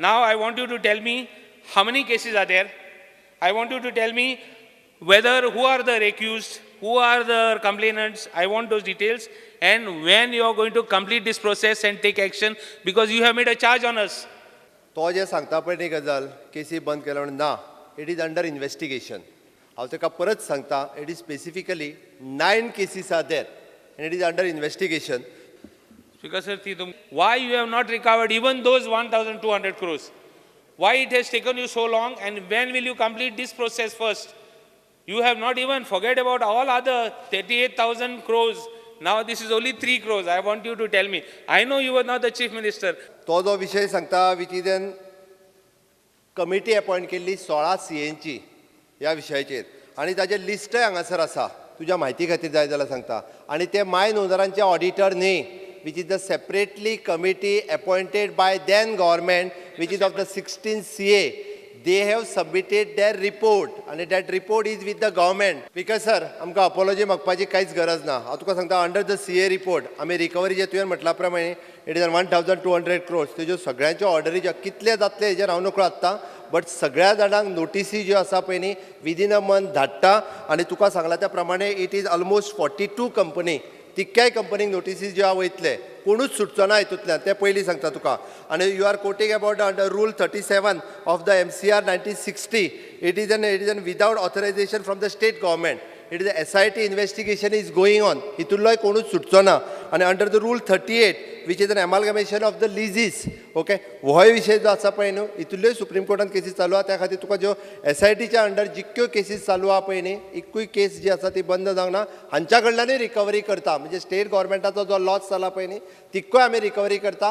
Now I want you to tell me how many cases are there. I want you to tell me whether who are the accused, who are the complainants. I want those details, and when you are going to complete this process and take action, because you have made a charge on us. तो जे सांगता पळय न्ही गजाल केसी बंद केलो म्हणून ना, इट इज अंडर इन्व्हेस्टिगेशन. हांव ताका परत सांगता, it is specifically 9 cases are there and it is under investigation. Speaker sir, why you have not recovered even those 1,200 crores? Why it has taken you so long, and when will you complete this process first? You have not even forget about all other 38,000 crores. Now this is only 3 crores. I want you to tell me. I know you were not the chief minister. तो जो विषय सांगता which इजन committee appoint केल्ली 16 सीएंची ह्या विशयाचेर, आनी ताजें लिस्टय हांगासर आसा. तुज्या म्हायती खातीर जाय जाल्यार सांगता. आनी ते माय नोंदरांचे ऑडिटर न्ही, which is the separately committee appointed by then government, which is of the 16 CA. They have submitted their report, and that report is with the government. Because sir, आमकां apology मागपाची कांयच गरज ना. हांव तुका सांगता, अंडर द CA report आमी recovery जे तुवें म्हटल्या प्रमाणे इट इज 1,200 crores. तेज्यो सगळ्यांच्यो ऑर्डरी ज्यो कितले जातले हेजेर हांव नकळो आत्ता, बट सगळ्या जाणांक नोटिसी ज्यो आसा पळय न्ही विदीन अ मंथ धाडटा. आनी तुका सांगला त्या प्रमाणे इट इज ऑलमोस्ट 42 कंपनी, तिक्याय कंपनीक नोटिसीस ज्यो वयतले, कोणूच सुटचो ना हितूंतल्यान, ते पयलीं सांगता तुका. आनी you are quoting about under rule 37 of the MCR 1960. It is an without authorisation from the state government. It is SIT investigation is going on. हितूंतलोय कोणूच सुटचो ना. आनी under the rule 38 which is an amalgamation of the leases. Okay, होय विशय जो आसा पळय न्हू, हितूंतल्योय सुप्रीम कोर्टान केसीस चालू आहा. त्या खातीर तुका ज्यो SITच्या अंडर जितक्यो केसीस चालू आहा पळय न्ही, एकूय केस जी आसा ती बंद जावंक ना. हांच्या कडल्यानूय रिकवरी करता, म्हणजे स्टेट गव्हर्मेंटाचो जो लॉस जाला पळय न्ही, तितकोय आमी रिकवरी करता.